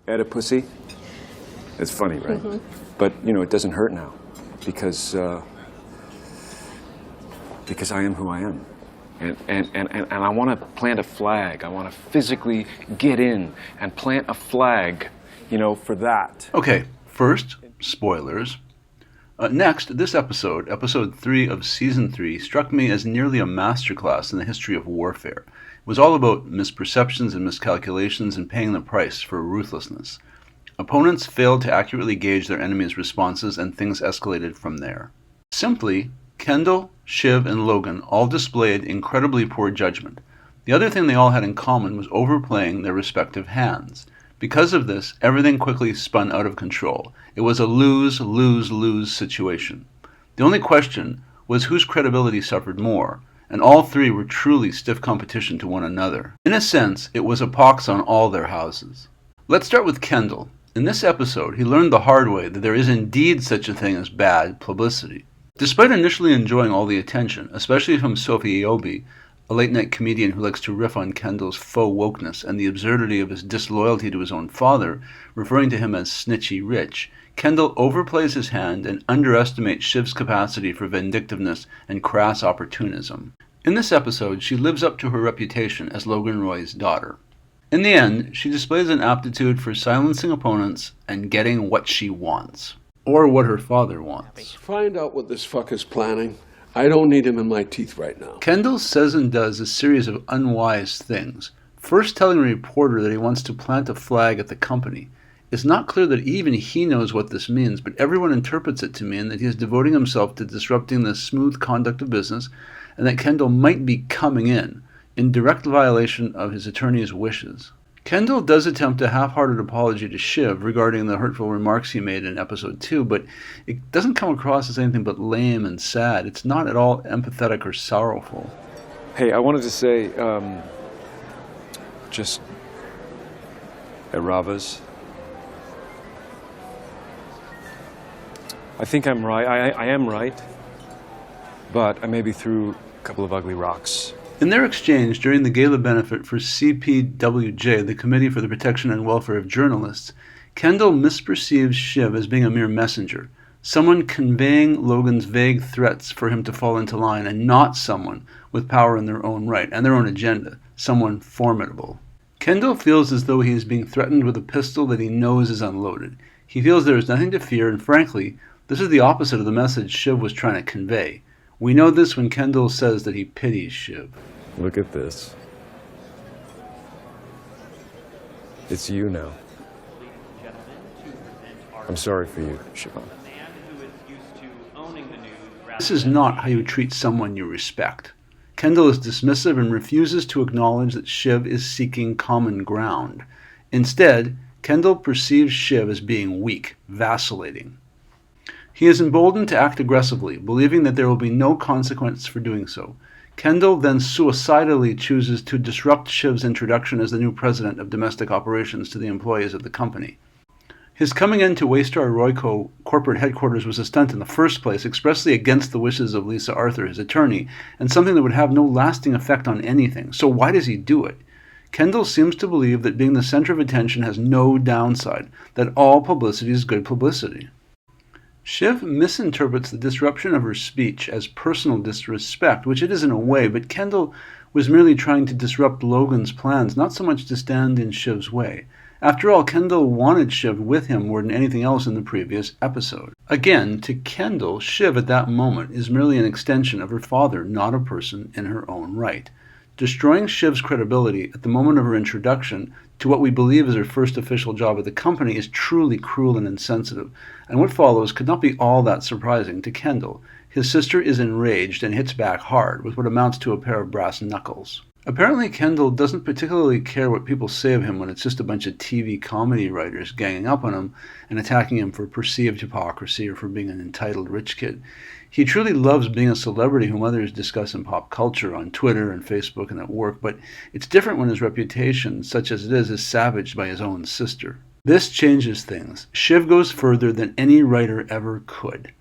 At a pussy? It's funny, right? But, it doesn't hurt now because I am who I am. And I want to plant a flag. I want to physically get in and plant a flag, for that. Okay, first, spoilers. Next, this episode, episode 3 of season 3, struck me as nearly a masterclass in the history of warfare. It was all about misperceptions and miscalculations and paying the price for ruthlessness. Opponents failed to accurately gauge their enemy's responses, and things escalated from there. Simply, Kendall, Shiv, and Logan all displayed incredibly poor judgment. The other thing they all had in common was overplaying their respective hands. Because of this, everything quickly spun out of control. It was a lose-lose-lose situation. The only question was whose credibility suffered more, and all three were truly stiff competition to one another. In a sense, it was a pox on all their houses. Let's start with Kendall. In this episode, he learned the hard way that there is indeed such a thing as bad publicity. Despite initially enjoying all the attention, especially from Sophie Aobi, a late-night comedian who likes to riff on Kendall's faux wokeness and the absurdity of his disloyalty to his own father, referring to him as snitchy rich, Kendall overplays his hand and underestimates Shiv's capacity for vindictiveness and crass opportunism. In this episode, she lives up to her reputation as Logan Roy's daughter. In the end, she displays an aptitude for silencing opponents and getting what she wants. Or what her father wants. Find out what this fucker's planning. I don't need him in my teeth right now. Kendall says and does a series of unwise things. First telling a reporter that he wants to plant a flag at the company. It's not clear that even he knows what this means, but everyone interprets it to mean that he is devoting himself to disrupting the smooth conduct of business, and that Kendall might be coming in direct violation of his attorney's wishes. Kendall does attempt a half-hearted apology to Shiv regarding the hurtful remarks he made in episode 2, but it doesn't come across as anything but lame and sad. It's not at all empathetic or sorrowful. Hey, I wanted to say, just Eravas. I think I'm right. I am right, but I maybe threw a couple of ugly rocks. In their exchange during the gala benefit for CPWJ, the Committee for the Protection and Welfare of Journalists, Kendall misperceives Shiv as being a mere messenger, someone conveying Logan's vague threats for him to fall into line, and not someone with power in their own right and their own agenda, someone formidable. Kendall feels as though he is being threatened with a pistol that he knows is unloaded. He feels there is nothing to fear, and frankly, this is the opposite of the message Shiv was trying to convey. We know this when Kendall says that he pities Shiv. Look at this. It's you now. I'm sorry for you, Shiv. This is not how you treat someone you respect. Kendall is dismissive and refuses to acknowledge that Shiv is seeking common ground. Instead, Kendall perceives Shiv as being weak, vacillating. He is emboldened to act aggressively, believing that there will be no consequence for doing so. Kendall then suicidally chooses to disrupt Shiv's introduction as the new president of domestic operations to the employees of the company. His coming into Waystar Royco corporate headquarters was a stunt in the first place, expressly against the wishes of Lisa Arthur, his attorney, and something that would have no lasting effect on anything. So why does he do it? Kendall seems to believe that being the center of attention has no downside, that all publicity is good publicity. Shiv misinterprets the disruption of her speech as personal disrespect, which it is in a way, but Kendall was merely trying to disrupt Logan's plans, not so much to stand in Shiv's way. After all, Kendall wanted Shiv with him more than anything else in the previous episode. Again, to Kendall, Shiv at that moment is merely an extension of her father, not a person in her own right. Destroying Shiv's credibility at the moment of her introduction to what we believe is her first official job at the company is truly cruel and insensitive, and what follows could not be all that surprising to Kendall. His sister is enraged and hits back hard with what amounts to a pair of brass knuckles. Apparently, Kendall doesn't particularly care what people say of him when it's just a bunch of TV comedy writers ganging up on him and attacking him for perceived hypocrisy or for being an entitled rich kid. He truly loves being a celebrity whom others discuss in pop culture on Twitter and Facebook and at work, but it's different when his reputation, such as it is savaged by his own sister. This changes things. Shiv goes further than any writer ever could.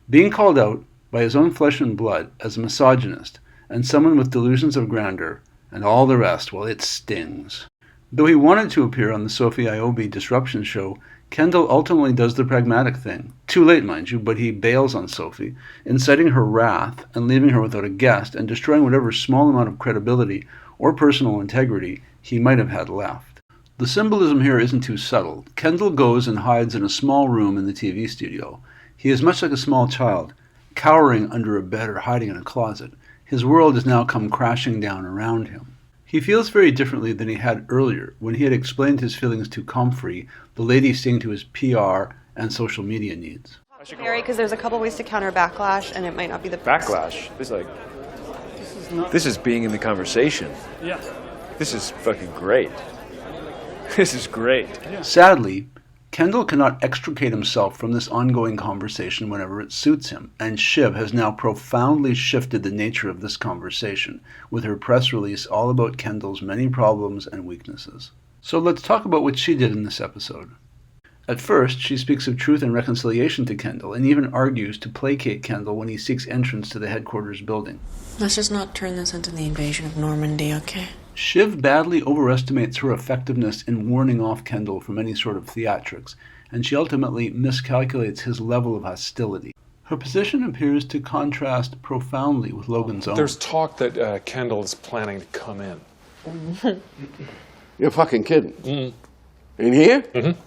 Being called out by his own flesh and blood as a misogynist and someone with delusions of grandeur and all the rest, well, it stings. Though he wanted to appear on the Sophie Iobi Disruption show, Kendall ultimately does the pragmatic thing. Too late, mind you, but he bails on Sophie, inciting her wrath and leaving her without a guest and destroying whatever small amount of credibility or personal integrity he might have had left. The symbolism here isn't too subtle. Kendall goes and hides in a small room in the TV studio. He is much like a small child, cowering under a bed or hiding in a closet. His world has now come crashing down around him. He feels very differently than he had earlier when he had explained his feelings to Comfrey, the lady seeing to his PR and social media needs. Harry, because there's a couple ways to counter backlash, and it might not be the Backlash. This is being in the conversation. Yeah. This is fucking great. This is great. Sadly, Kendall cannot extricate himself from this ongoing conversation whenever it suits him, and Shiv has now profoundly shifted the nature of this conversation with her press release all about Kendall's many problems and weaknesses. So let's talk about what she did in this episode. At first, she speaks of truth and reconciliation to Kendall, and even argues to placate Kendall when he seeks entrance to the headquarters building. Let's just not turn this into the invasion of Normandy, okay? Shiv badly overestimates her effectiveness in warning off Kendall from any sort of theatrics, and she ultimately miscalculates his level of hostility. Her position appears to contrast profoundly with Logan's own. There's talk that Kendall's planning to come in. You're fucking kidding. In here? Mm-hmm.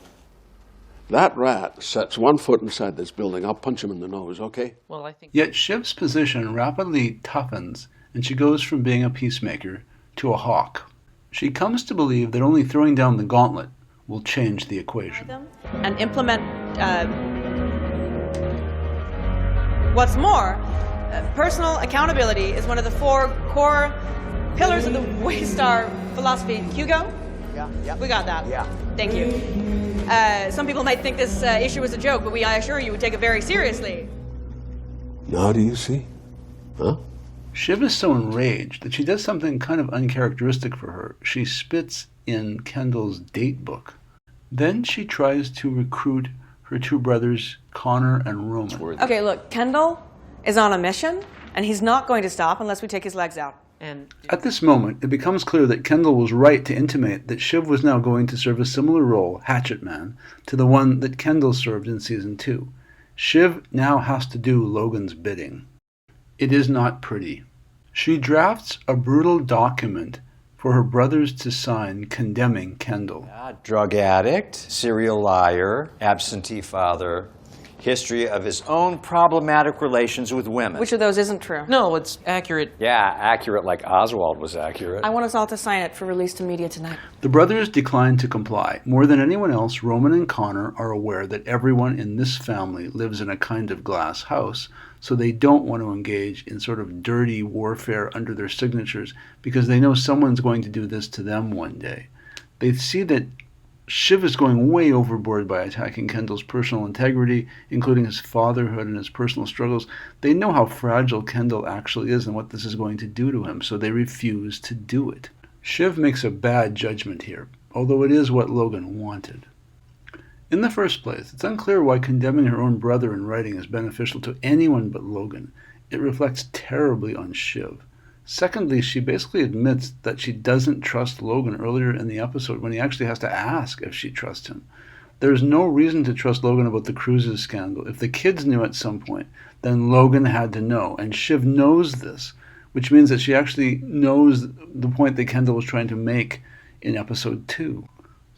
That rat sets one foot inside this building, I'll punch him in the nose, okay? Well, I think... Yet Shiv's position rapidly toughens, and she goes from being a peacemaker to a hawk. She comes to believe that only throwing down the gauntlet will change the equation. and implement. What's more, personal accountability is one of the 4 core pillars of the Waystar philosophy. Hugo? Yeah. We got that. Yeah. Thank you. Some people might think this issue was a joke, but I assure you, would take it very seriously. Now do you see? Huh? Shiv is so enraged that she does something kind of uncharacteristic for her. She spits in Kendall's date book. Then she tries to recruit her 2 brothers, Connor and Roman. Okay, look, Kendall is on a mission, and he's not going to stop unless we take his legs out. And At this moment, it becomes clear that Kendall was right to intimate that Shiv was now going to serve a similar role, Hatchet Man, to the one that Kendall served in Season 2. Shiv now has to do Logan's bidding. It is not pretty. She drafts a brutal document for her brothers to sign condemning Kendall. Drug addict, serial liar, absentee father, history of his own problematic relations with women. Which of those isn't true? no, it's accurate. Yeah, accurate like Oswald was accurate. I want us all to sign it for release to media tonight. The brothers decline to comply. More than anyone else, Roman and Connor are aware that everyone in this family lives in a kind of glass house, so they don't want to engage in sort of dirty warfare under their signatures because they know someone's going to do this to them one day. They see that Shiv is going way overboard by attacking Kendall's personal integrity, including his fatherhood and his personal struggles. They know how fragile Kendall actually is and what this is going to do to him, so they refuse to do it. Shiv makes a bad judgment here, although it is what Logan wanted. In the first place, it's unclear why condemning her own brother in writing is beneficial to anyone but Logan. It reflects terribly on Shiv. Secondly, she basically admits that she doesn't trust Logan earlier in the episode when he actually has to ask if she trusts him. There's no reason to trust Logan about the cruises scandal. If the kids knew at some point, then Logan had to know, and Shiv knows this, which means that she actually knows the point that Kendall was trying to make in episode 2.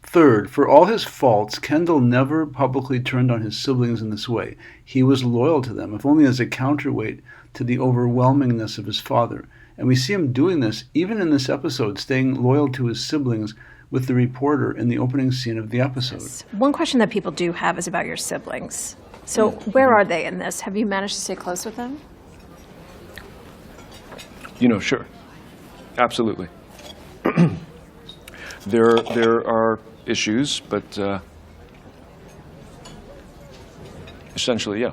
Third, for all his faults, Kendall never publicly turned on his siblings in this way. He was loyal to them, if only as a counterweight to the overwhelmingness of his father. And we see him doing this even in this episode, staying loyal to his siblings with the reporter in the opening scene of the episode. One question that people do have is about your siblings. So where are they in this? Have you managed to stay close with them? Sure. Absolutely. There are issues, but essentially, yeah.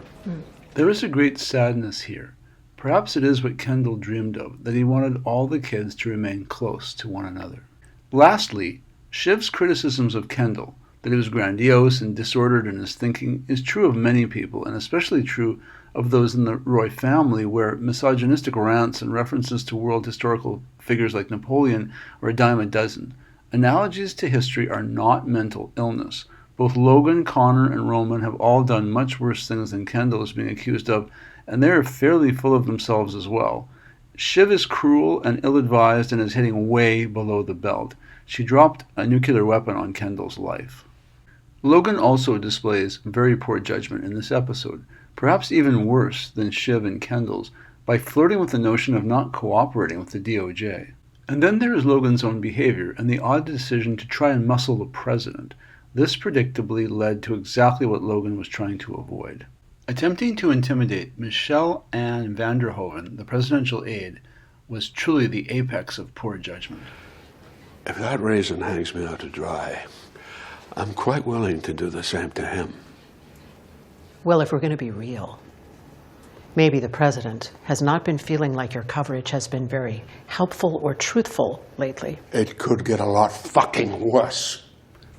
There is a great sadness here. Perhaps it is what Kendall dreamed of, that he wanted all the kids to remain close to one another. Lastly, Shiv's criticisms of Kendall, that he was grandiose and disordered in his thinking, is true of many people, and especially true of those in the Roy family, where misogynistic rants and references to world historical figures like Napoleon are a dime a dozen. Analogies to history are not mental illness. Both Logan, Connor, and Roman have all done much worse things than Kendall is being accused of, and they are fairly full of themselves as well. Shiv is cruel and ill-advised and is hitting way below the belt. She dropped a nuclear weapon on Kendall's life. Logan also displays very poor judgment in this episode, perhaps even worse than Shiv and Kendall's, by flirting with the notion of not cooperating with the DOJ. And then there is Logan's own behavior and the odd decision to try and muscle the president. This predictably led to exactly what Logan was trying to avoid. Attempting to intimidate Michelle Ann Vanderhoven, the presidential aide, was truly the apex of poor judgment. If that raisin hangs me out to dry, I'm quite willing to do the same to him. Well, if we're going to be real, maybe the president has not been feeling like your coverage has been very helpful or truthful lately. It could get a lot fucking worse.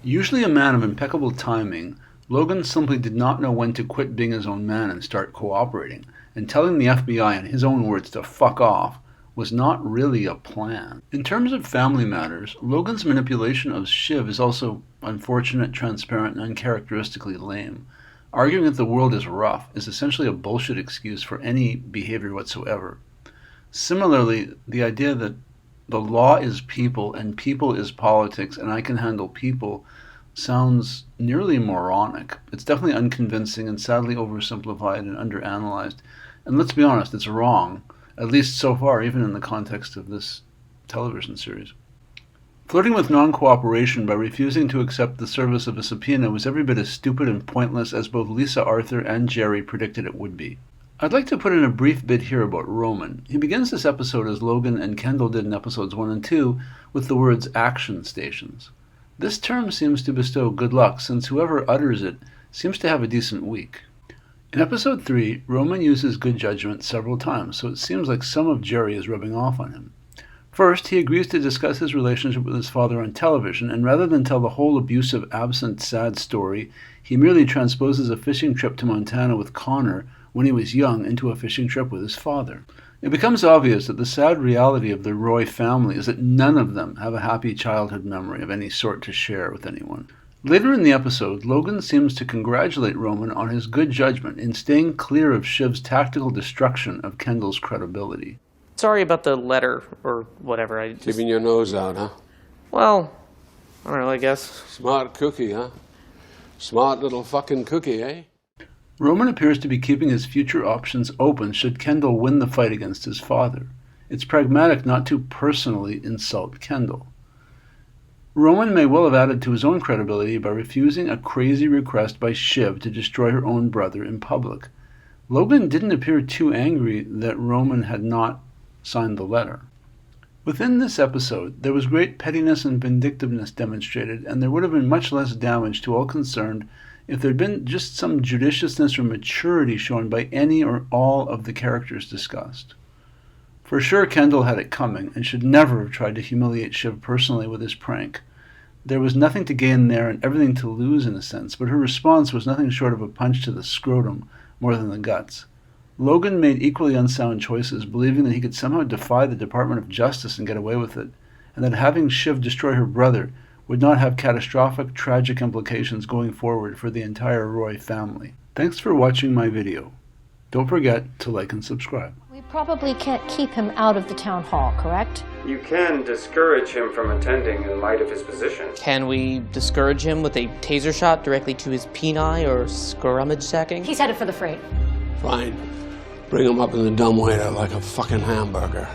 Usually a man of impeccable timing, Logan simply did not know when to quit being his own man and start cooperating, and telling the FBI in his own words to fuck off was not really a plan. In terms of family matters, Logan's manipulation of Shiv is also unfortunate, transparent, and uncharacteristically lame. Arguing that the world is rough is essentially a bullshit excuse for any behavior whatsoever. Similarly, the idea that the law is people and people is politics and I can handle people sounds nearly moronic. It's definitely unconvincing and sadly oversimplified and underanalyzed. And let's be honest, it's wrong, at least so far, even in the context of this television series. Flirting with non-cooperation by refusing to accept the service of a subpoena was every bit as stupid and pointless as both Lisa Arthur and Jerry predicted it would be. I'd like to put in a brief bit here about Roman. He begins this episode as Logan and Kendall did in episodes 1 and 2 with the words action stations. This term seems to bestow good luck since whoever utters it seems to have a decent week. In episode 3, Roman uses good judgment several times, so it seems like some of Jerry is rubbing off on him. First, he agrees to discuss his relationship with his father on television, and rather than tell the whole abusive, absent, sad story, he merely transposes a fishing trip to Montana with Connor when he was young into a fishing trip with his father. It becomes obvious that the sad reality of the Roy family is that none of them have a happy childhood memory of any sort to share with anyone. Later in the episode, Logan seems to congratulate Roman on his good judgment in staying clear of Shiv's tactical destruction of Kendall's credibility. Sorry about the letter, or whatever. Keeping your nose out, huh? Well, I don't know, I guess. Smart cookie, huh? Smart little fucking cookie, eh? Roman appears to be keeping his future options open should Kendall win the fight against his father. It's pragmatic not to personally insult Kendall. Roman may well have added to his own credibility by refusing a crazy request by Shiv to destroy her own brother in public. Logan didn't appear too angry that Roman had not signed the letter. Within this episode, there was great pettiness and vindictiveness demonstrated, and there would have been much less damage to all concerned if there had been just some judiciousness or maturity shown by any or all of the characters discussed. For sure, Kendall had it coming and should never have tried to humiliate Shiv personally with his prank. There was nothing to gain there and everything to lose in a sense, but her response was nothing short of a punch to the scrotum more than the guts. Logan made equally unsound choices, believing that he could somehow defy the Department of Justice and get away with it, and that having Shiv destroy her brother would not have catastrophic, tragic implications going forward for the entire Roy family. Thanks for watching my video. Don't forget to like and subscribe. We probably can't keep him out of the town hall, correct? You can discourage him from attending in light of his position. Can we discourage him with a taser shot directly to his peni or scrummage sacking? He's headed for the freight. Fine. Bring him up in the dumbwaiter like a fucking hamburger.